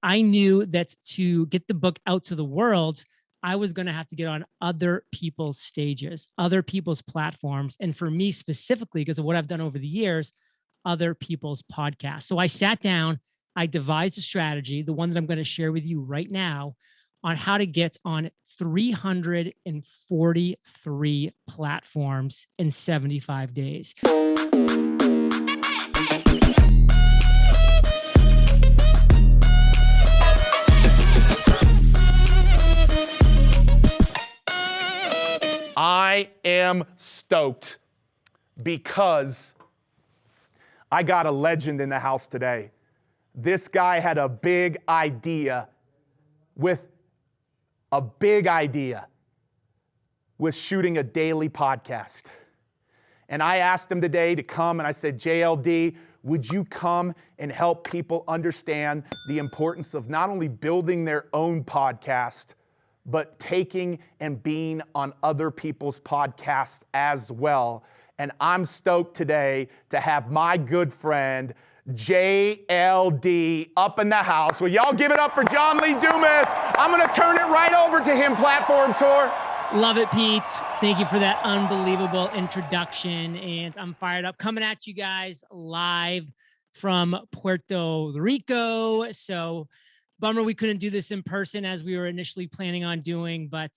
I knew that to get the book out to the world, I was going to have to get on other people's stages, other people's platforms. And for me specifically, because of what I've done over the years, other people's podcasts. So I sat down, I devised a strategy, the one that I'm going to share with you right now, on how to get on 343 platforms in 75 days. I am stoked because I got a legend in the house today. This guy had a big idea with shooting a daily podcast. And I asked him today to come and I said, JLD, would you come and help people understand the importance of not only building their own podcast, but taking and being on other people's podcasts as well. And I'm stoked today to have my good friend, JLD, up in the house. Will y'all give it up for John Lee Dumas? I'm gonna turn it right over to him, Platform Tour. Love it, Pete. Thank you for that unbelievable introduction. And I'm fired up, coming at you guys live from Puerto Rico. So bummer we couldn't do this in person as we were initially planning on doing, but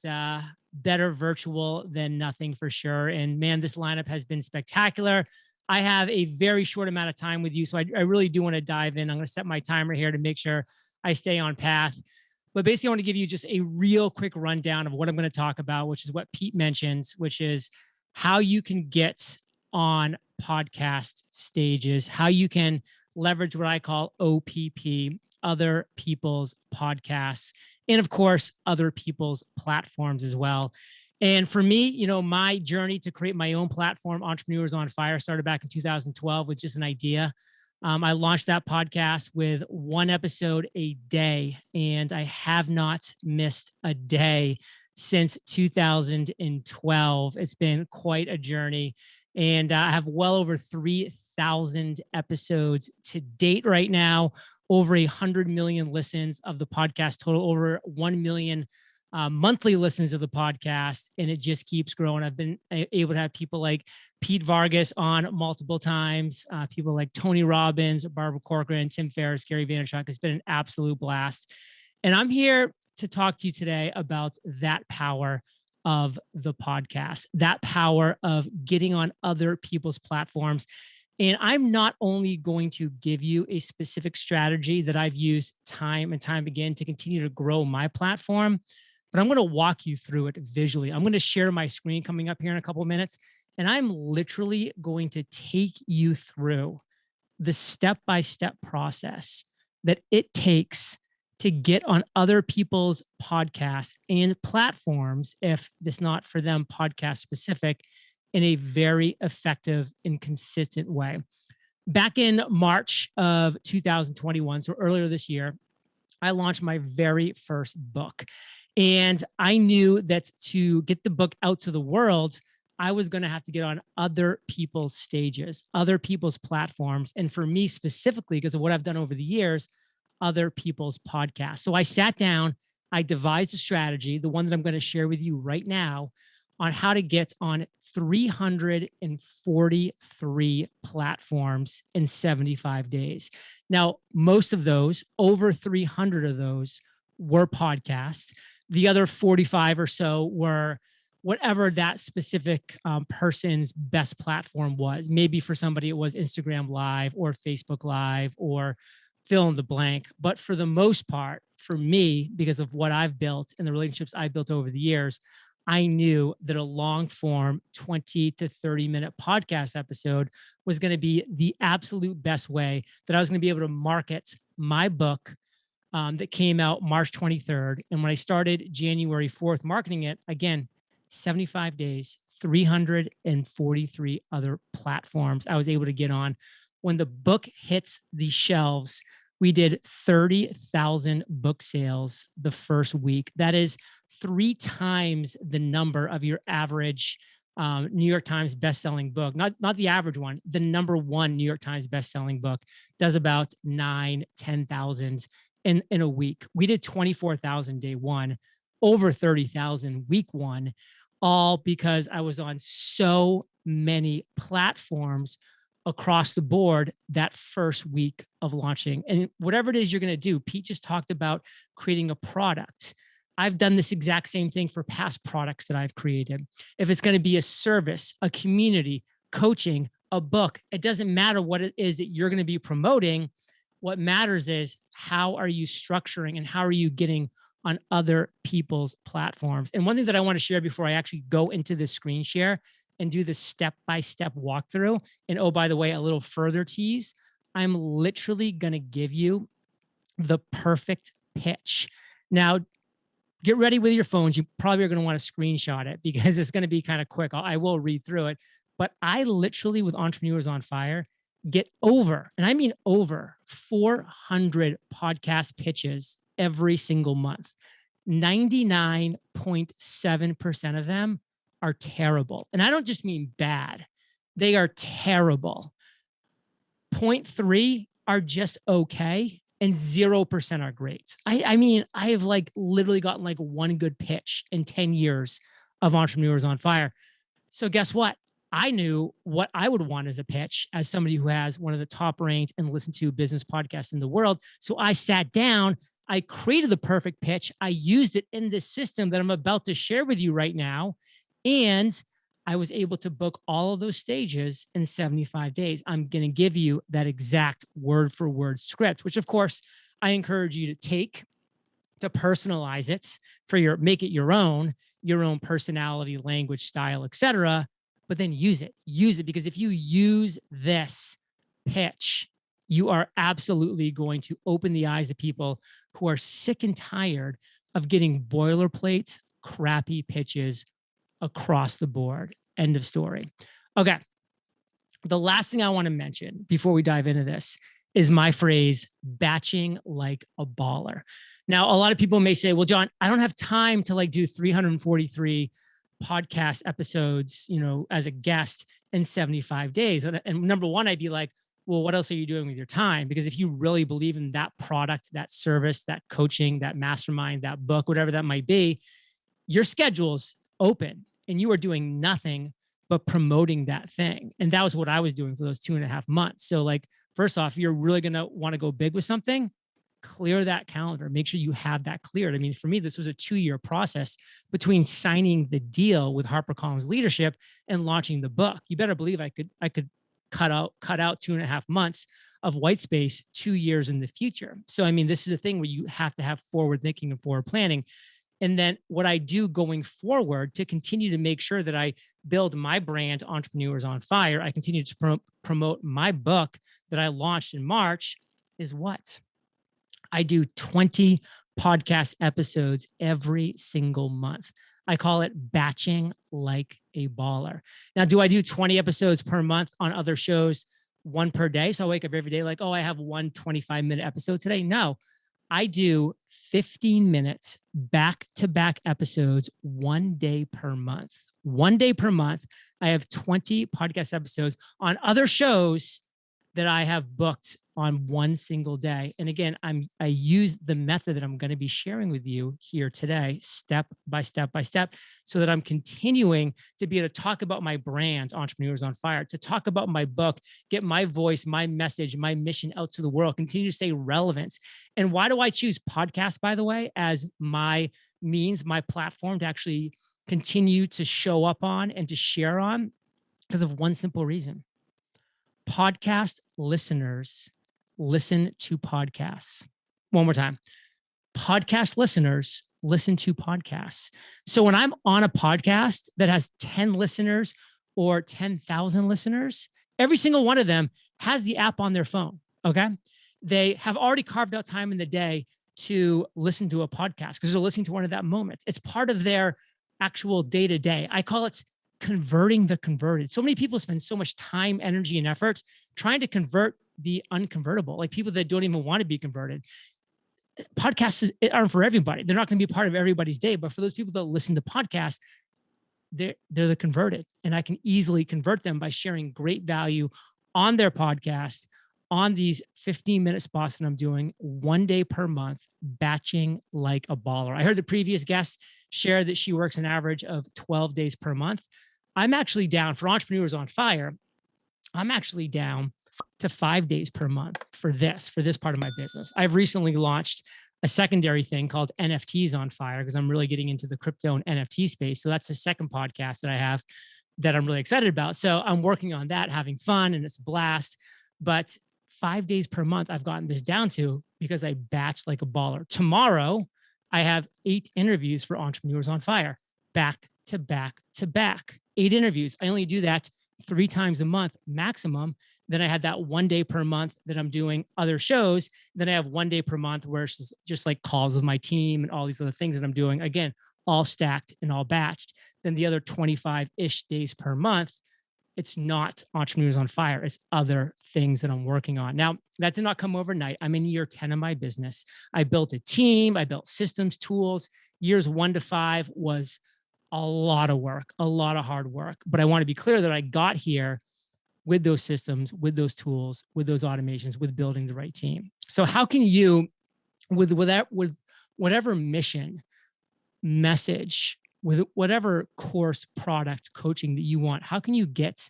better virtual than nothing for sure. And man, this lineup has been spectacular. I have a very short amount of time with you, so I really do want to dive in. I'm going to set my timer here to make sure I stay on path. But basically, I want to give you just a real quick rundown of what I'm going to talk about, which is what Pete mentioned, which is how you can get on podcast stages, how you can leverage what I call OPP, other people's podcasts, and of course, other people's platforms as well. And for me, you know, my journey to create my own platform, Entrepreneurs on Fire, started back in 2012 with just an idea. I launched that podcast with one episode a day, and I have not missed a day since 2012. It's been quite a journey, and I have well over 3,000 episodes to date right now. Over 100 million listens of the podcast total, over 1 million monthly listens of the podcast, and it just keeps growing. I've been able to have people like Pete Vargas on multiple times, people like Tony Robbins, Barbara Corcoran, Tim Ferriss, Gary Vaynerchuk. It's been an absolute blast. And I'm here to talk to you today about that power of the podcast, that power of getting on other people's platforms. And I'm not only going to give you a specific strategy that I've used time and time again to continue to grow my platform, but I'm going to walk you through it visually. I'm going to share my screen coming up here in a couple of minutes, and I'm literally going to take you through the step-by-step process that it takes to get on other people's podcasts and platforms, if it's not for them podcast specific, in a very effective and consistent way. Back in March of 2021, so earlier this year, I launched my very first book. And I knew that to get the book out to the world, I was going to have to get on other people's stages, other people's platforms. And for me specifically, because of what I've done over the years, other people's podcasts. So I sat down, I devised a strategy, the one that I'm going to share with you right now, on how to get on 343 platforms in 75 days. Now, most of those, over 300 of those, were podcasts. The other 45 or so were whatever that specific person's best platform was. Maybe for somebody, it was Instagram Live or Facebook Live or fill in the blank. But for the most part, for me, because of what I've built and the relationships I've built over the years, I knew that a long form 20 to 30 minute podcast episode was going to be the absolute best way that I was going to be able to market my book that came out March 23rd. And when I started January 4th marketing it, again, 75 days, 343 other platforms I was able to get on. When the book hits the shelves, we did 30,000 book sales the first week. That is 3 times the number of your average New York Times bestselling book. Not the average one. The number one New York Times bestselling book does about 9,000, 10,000 in a week. We did 24,000 day one, over 30,000 week one, all because I was on so many platforms across the board that first week of launching. And whatever it is you're going to do, Pete just talked about creating a product. I've done this exact same thing for past products that I've created. If it's going to be a service, a community, coaching, a book, it doesn't matter what it is that you're going to be promoting. What matters is how are you structuring and how are you getting on other people's platforms. And one thing that I want to share before I actually go into this screen share and do the step-by-step walkthrough, and oh, by the way, a little further tease, I'm literally going to give you the perfect pitch. Now, get ready with your phones. You probably are going to want to screenshot it because it's going to be kind of quick. I will read through it. But I literally, with Entrepreneurs on Fire, get over, and I mean over 400 podcast pitches every single month. 99.7% of them are terrible. And I don't just mean bad. They are terrible. 0.3 are just okay. And 0% are great. I mean, I have like literally gotten like one good pitch in 10 years of Entrepreneurs on Fire. So guess what? I knew what I would want as a pitch as somebody who has one of the top ranked and listened to business podcasts in the world. So I sat down, I created the perfect pitch. I used it in this system that I'm about to share with you right now. And I was able to book all of those stages in 75 days. I'm going to give you that exact word for word script, which of course I encourage you to take, to personalize it for make it your own personality, language, style, etc. But then use it because if you use this pitch, you are absolutely going to open the eyes of people who are sick and tired of getting boilerplate, crappy pitches across the board. End of story. Okay. The last thing I want to mention before we dive into this is my phrase, batching like a baller. Now, a lot of people may say, well, John, I don't have time to like do 343 podcast episodes, as a guest in 75 days. And number one, I'd be like, well, what else are you doing with your time? Because if you really believe in that product, that service, that coaching, that mastermind, that book, whatever that might be, your schedule's open and you are doing nothing but promoting that thing. And that was what I was doing for those 2.5 months. So like, first off, you're really going to want to go big with something, clear that calendar, make sure you have that cleared. I mean, for me, this was a 2-year process between signing the deal with HarperCollins Leadership and launching the book. You better believe I could cut out 2.5 months of white space 2 years in the future. So, I mean, this is a thing where you have to have forward thinking and forward planning. And then what I do going forward to continue to make sure that I build my brand, Entrepreneurs on Fire, I continue to promote my book that I launched in March, is what? I do 20 podcast episodes every single month. I call it batching like a baller. Now, do I do 20 episodes per month on other shows, one per day? So I wake up every day like, oh, I have one 25-minute episode today. No, I do 15 minutes back-to-back episodes 1 day per month. 1 day per month. I have 20 podcast episodes on other shows that I have booked on one single day. And again, I use the method that I'm going to be sharing with you here today, step by step by step, so that I'm continuing to be able to talk about my brand, Entrepreneurs on Fire, to talk about my book, get my voice, my message, my mission out to the world, continue to stay relevant. And why do I choose podcasts, by the way, as my means, my platform to actually continue to show up on and to share on? Because of one simple reason. Podcast listeners listen to podcasts. One more time. Podcast listeners listen to podcasts. So when I'm on a podcast that has 10 listeners or 10,000 listeners, every single one of them has the app on their phone. Okay. They have already carved out time in the day to listen to a podcast because they're listening to one at that moment. It's part of their actual day-to-day. I call it converting the converted. So many people spend so much time, energy, and effort trying to convert the unconvertible, like people that don't even want to be converted. Podcasts aren't for everybody. They're not going to be part of everybody's day, but for those people that listen to podcasts, they're the converted. And I can easily convert them by sharing great value on their podcast, on these 15-minute spots that I'm doing 1 day per month, batching like a baller. I heard the previous guest share that she works an average of 12 days per month. I'm actually down for Entrepreneurs on Fire. I'm actually down to 5 days per month for this part of my business. I've recently launched a secondary thing called NFTs on Fire because I'm really getting into the crypto and NFT space. So that's the second podcast that I have that I'm really excited about. So I'm working on that, having fun, and it's a blast. But 5 days per month, I've gotten this down to because I batch like a baller. Tomorrow, I have 8 interviews for Entrepreneurs on Fire, back to back to back. 8 interviews. I only do that 3 times a month maximum. Then I had that 1 day per month that I'm doing other shows. Then I have 1 day per month where it's just like calls with my team and all these other things that I'm doing. Again, all stacked and all batched. Then the other 25-ish days per month, it's not Entrepreneurs on Fire. It's other things that I'm working on. Now, that did not come overnight. I'm in year 10 of my business. I built a team. I built systems, tools. Years 1 to 5 was a lot of work, a lot of hard work. But I want to be clear that I got here with those systems, with those tools, with those automations, with building the right team. So how can you, with whatever mission, message, with whatever course, product, coaching that you want, how can you get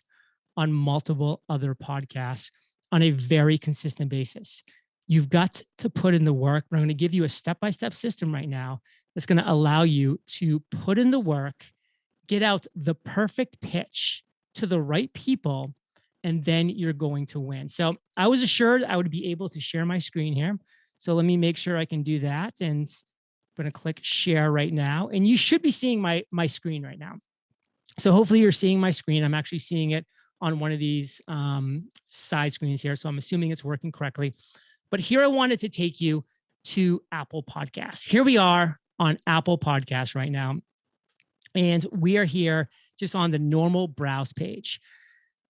on multiple other podcasts on a very consistent basis? You've got to put in the work. I'm going to give you a step-by-step system right now that's going to allow you to put in the work, get out the perfect pitch to the right people, and then you're going to win. So I was assured I would be able to share my screen here. So let me make sure I can do that. And I'm going to click share right now. And you should be seeing my screen right now. So hopefully you're seeing my screen. I'm actually seeing it on one of these side screens here. So I'm assuming it's working correctly. But here I wanted to take you to Apple Podcasts. Here we are on Apple Podcasts right now. And we are here just on the normal browse page.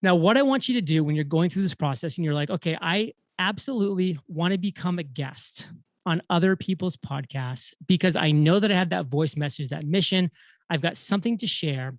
Now, what I want you to do when you're going through this process and you're like, okay, I absolutely want to become a guest on other people's podcasts because I know that I have that voice message, that mission. I've got something to share.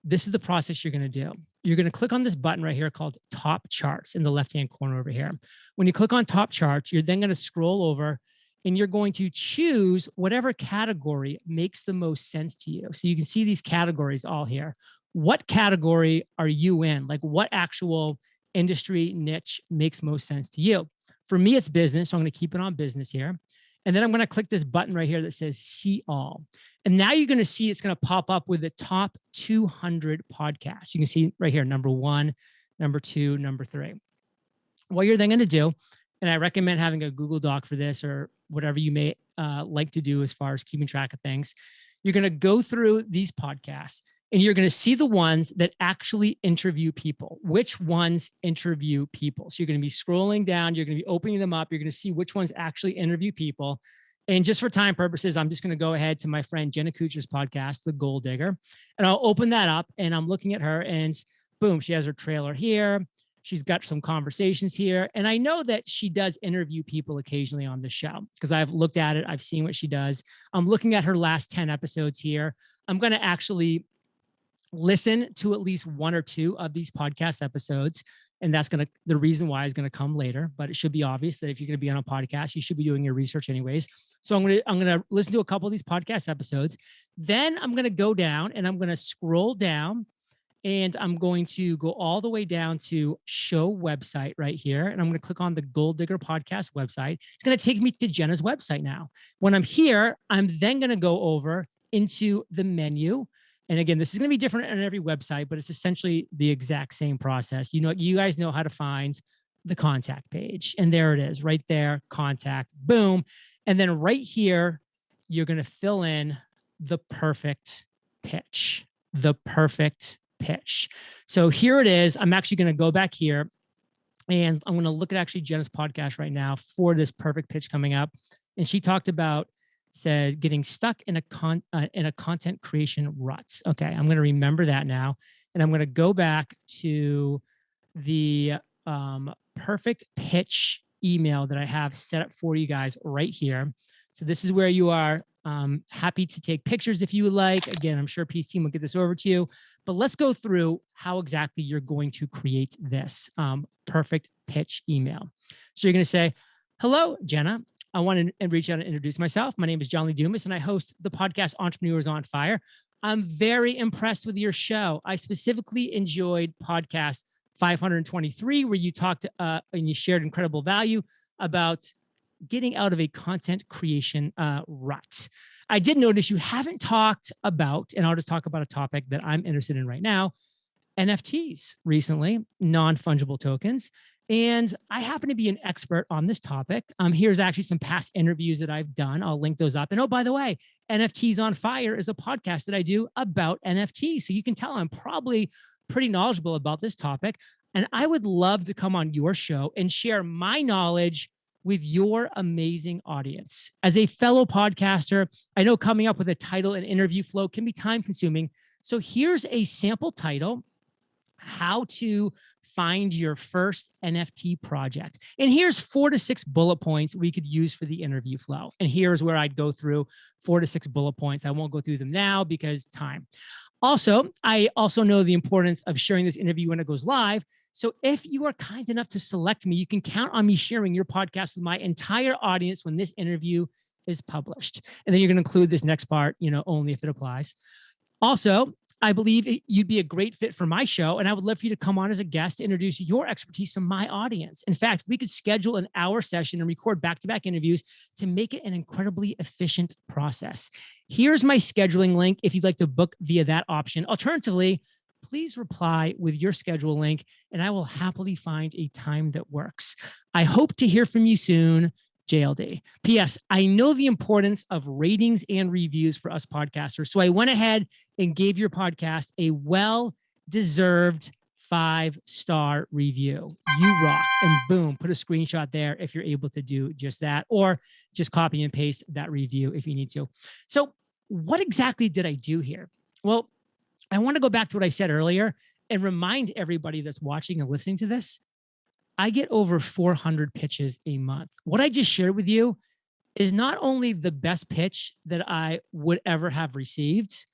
This is the process you're going to do. You're going to click on this button right here called Top Charts in the left-hand corner over here. When you click on Top Charts, you're then going to scroll over and you're going to choose whatever category makes the most sense to you. So you can see these categories all here. What category are you in? Like what actual industry niche makes most sense to you? For me, it's business. So I'm going to keep it on business here. And then I'm going to click this button right here that says see all. And now you're going to see it's going to pop up with the top 200 podcasts. You can see right here, number 1, number 2, number 3. What you're then going to do, and I recommend having a Google Doc for this or whatever you may like to do as far as keeping track of things. You're going to go through these podcasts and you're going to see the ones that actually interview people. Which ones interview people? So you're going to be scrolling down. You're going to be opening them up. You're going to see which ones actually interview people. And just for time purposes, I'm just going to go ahead to my friend Jenna Kuchar's podcast, The Gold Digger, and I'll open that up and I'm looking at her and boom, she has her trailer here. She's got some conversations here. And I know that she does interview people occasionally on the show because I've looked at it. I've seen what she does. I'm looking at her last 10 episodes here. I'm going to actually listen to at least 1 or 2 of these podcast episodes. And that's the reason why is going to come later, but it should be obvious that if you're going to be on a podcast, you should be doing your research anyways. So I'm going to listen to a couple of these podcast episodes. Then I'm going to go down and I'm going to scroll down and I'm going to go all the way down to show website right here. And I'm going to click on the Gold Digger podcast website. It's going to take me to Jenna's website now. When I'm here, I'm then going to go over into the menu. And again, this is going to be different on every website, but it's essentially the exact same process. You guys know how to find the contact page. And there it is right there, contact, boom. And then right here, you're going to fill in the perfect pitch, So here it is. I'm actually going to go back here and I'm going to look at actually Jenna's podcast right now for this perfect pitch coming up. And she talked about said getting stuck in a content creation rut. Okay, I'm going to remember that now. And I'm going to go back to the perfect pitch email that I have set up for you guys right here. So this is where you are happy to take pictures if you would like. Again, I'm sure Pete's team will get this over to you. But let's go through how exactly you're going to create this perfect pitch email. So you're going to say, hello, Jenna. I want to reach out and introduce myself. My name is John Lee Dumas, and I host the podcast Entrepreneurs on Fire. I'm very impressed with your show. I specifically enjoyed podcast 523, where you talked and you shared incredible value about getting out of a content creation rut. I did notice you haven't talked about, and I'll just talk about a topic that I'm interested in right now, NFTs recently, non-fungible tokens. And I happen to be an expert on this topic. Here's actually some past interviews that I've done. I'll link those up. And oh, by the way, NFTs on Fire is a podcast that I do about NFTs. So you can tell I'm probably pretty knowledgeable about this topic. And I would love to come on your show and share my knowledge with your amazing audience. As a fellow podcaster, I know coming up with a title and interview flow can be time consuming. So here's a sample title: how to find your first NFT project. And here's 4 to 6 bullet points we could use for the interview flow. And here's where I'd go through 4 to 6 bullet points. I won't go through them now because time. Also, I also know the importance of sharing this interview when it goes live. So if you are kind enough to select me, you can count on me sharing your podcast with my entire audience when this interview is published. And then you're going to include this next part, only if it applies. Also, I believe you'd be a great fit for my show, and I would love for you to come on as a guest to introduce your expertise to my audience. In fact, we could schedule an hour session and record back-to-back interviews to make it an incredibly efficient process. Here's my scheduling link if you'd like to book via that option. Alternatively, please reply with your schedule link, and I will happily find a time that works. I hope to hear from you soon. JLD. P.S. I know the importance of ratings and reviews for us podcasters, so I went ahead and gave your podcast a well-deserved 5-star review. You rock. And boom, put a screenshot there if you're able to do just that, or just copy and paste that review if you need to. So what exactly did I do here? Well, I want to go back to what I said earlier and remind everybody that's watching and listening to this. I get over 400 pitches a month. What I just shared with you is not only the best pitch that I would ever have received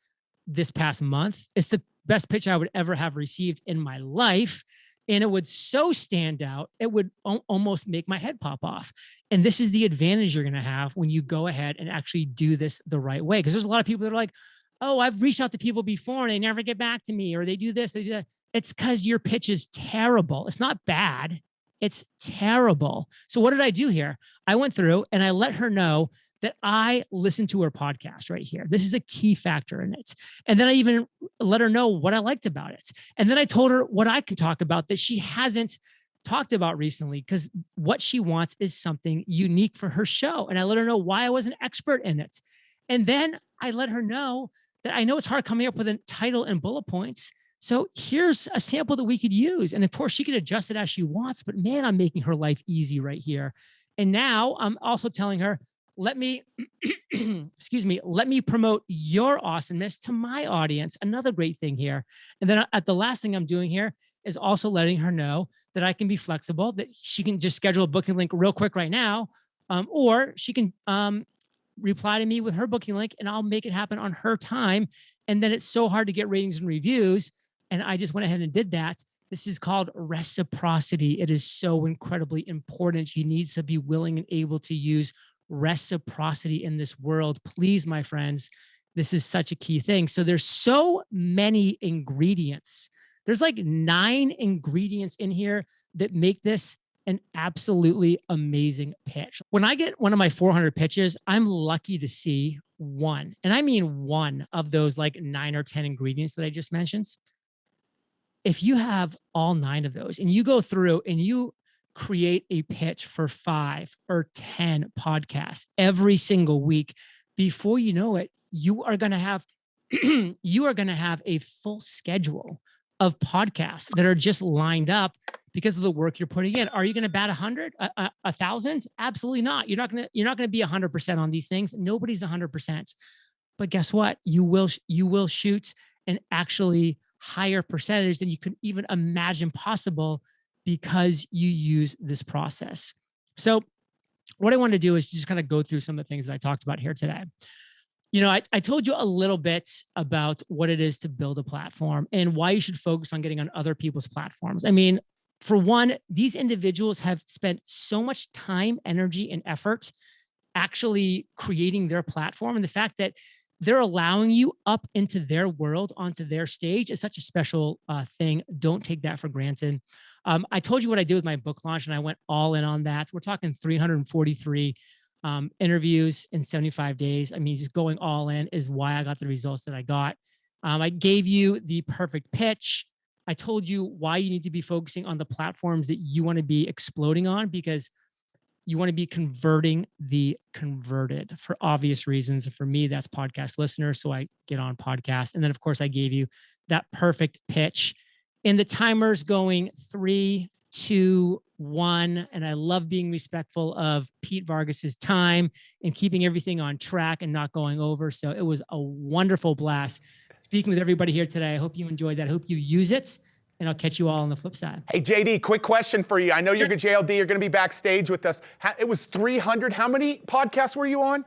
this past month, it's the best pitch I would ever have received in my life. And it would so stand out, it would almost make my head pop off. And this is the advantage you're going to have when you go ahead and actually do this the right way. Because there's a lot of people that are like, oh, I've reached out to people before and they never get back to me, or they do this, they do that. It's because your pitch is terrible. It's not bad. It's terrible. So what did I do here? I went through and I let her know that I listened to her podcast right here. This is a key factor in it. And then I even let her know what I liked about it. And then I told her what I could talk about that she hasn't talked about recently, because what she wants is something unique for her show. And I let her know why I was an expert in it. And then I let her know that I know it's hard coming up with a title and bullet points. So here's a sample that we could use. And of course, she could adjust it as she wants, but man, I'm making her life easy right here. And now I'm also telling her, let me, let me promote your awesomeness to my audience. Another great thing here. And then at the last thing I'm doing here is also letting her know that I can be flexible, that she can just schedule a booking link real quick right now. Or she can reply to me with her booking link and I'll make it happen on her time. And then it's so hard to get ratings and reviews. And I just went ahead and did that. This is called reciprocity. It is so incredibly important. You need to be willing and able to use reciprocity in this world. Please, my friends, this is such a key thing. So there's so many ingredients. There's like 9 ingredients in here that make this an absolutely amazing pitch. When I get one of my 400 pitches, I'm lucky to see one, and I mean one of those like 9 or 10 ingredients that I just mentioned. If you have all 9 of those and you go through and you create a pitch for 5 or 10 podcasts every single week, before you know it, you are going to have a full schedule of podcasts that are just lined up because of the work you're putting in. Are you going to bat 100, 1,000? Absolutely not. You're not going to be 100% on these things. Nobody's 100%. But guess what? You will shoot an actually higher percentage than you could even imagine possible because you use this process. So what I want to do is just kind of go through some of the things that I talked about here today. I told you a little bit about what it is to build a platform and why you should focus on getting on other people's platforms. I mean, For one, these individuals have spent so much time, energy, and effort actually creating their platform. And the fact that they're allowing you up into their world, onto their stage, is such a special thing. Don't take that for granted. I told you what I did with my book launch, and I went all in on that. We're talking 343 interviews in 75 days. I mean, just going all in is why I got the results that I got. I gave you the perfect pitch. I told you why you need to be focusing on the platforms that you want to be exploding on, because you want to be converting the converted for obvious reasons. And for me, that's podcast listeners. So I get on podcasts. And then, of course, I gave you that perfect pitch. And the timer's going 3, 2, 1. And I love being respectful of Pete Vargas's time and keeping everything on track and not going over. So it was a wonderful blast speaking with everybody here today. I hope you enjoyed that. I hope you use it. And I'll catch you all on the flip side. Hey, JD, quick question for you. I know you're JLD. You're going to be backstage with us. It was 300. How many podcasts were you on?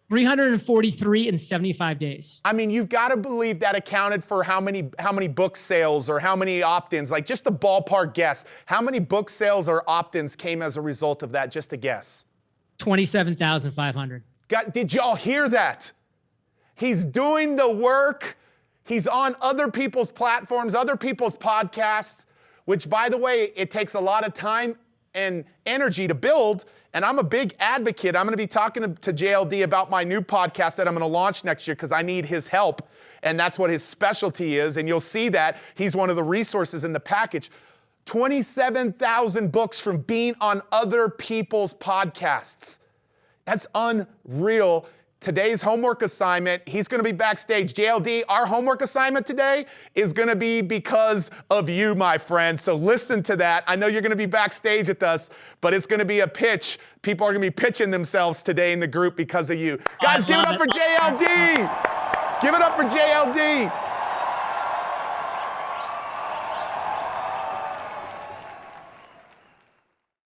343 in 75 days. I mean, you've got to believe that accounted for how many book sales or how many opt-ins, like just a ballpark guess. How many book sales or opt-ins came as a result of that? Just a guess. 27,500. Did y'all hear that? He's doing the work. He's on other people's platforms, other people's podcasts, which, by the way, it takes a lot of time and energy to build. And I'm a big advocate. I'm going to be talking to JLD about my new podcast that I'm going to launch next year because I need his help. And that's what his specialty is. And you'll see that he's one of the resources in the package. 27,000 books from being on other people's podcasts. That's unreal. Today's homework assignment, he's going to be backstage. JLD, our homework assignment today is going to be because of you, my friend. So listen to that. I know you're going to be backstage with us, but it's going to be a pitch. People are going to be pitching themselves today in the group because of you. Guys, give it up for JLD. Give it up for JLD.